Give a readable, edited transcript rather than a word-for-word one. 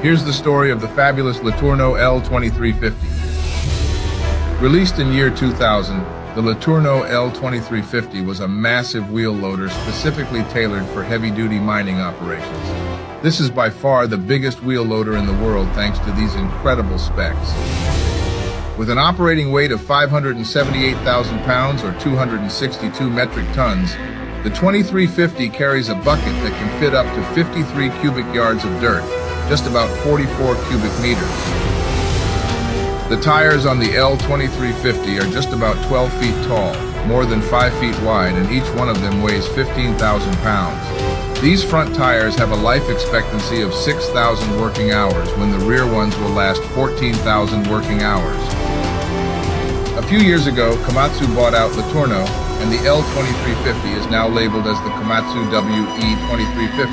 Here's the story of the fabulous Letourneau L2350. Released in year 2000, the Letourneau L2350 was a massive wheel loader specifically tailored for heavy-duty mining operations. This is by far the biggest wheel loader in the world thanks to these incredible specs. With an operating weight of 578,000 pounds or 262 metric tons, the 2350 carries a bucket that can fit up to 53 cubic yards of dirt, just about 44 cubic meters. The tires on the L2350 are just about 12 feet tall, more than 5 feet wide, and each one of them weighs 15,000 pounds. These front tires have a life expectancy of 6,000 working hours when the rear ones will last 14,000 working hours. A few years ago, Komatsu bought out Letourneau, and the L2350 is now labeled as the Komatsu WE2350.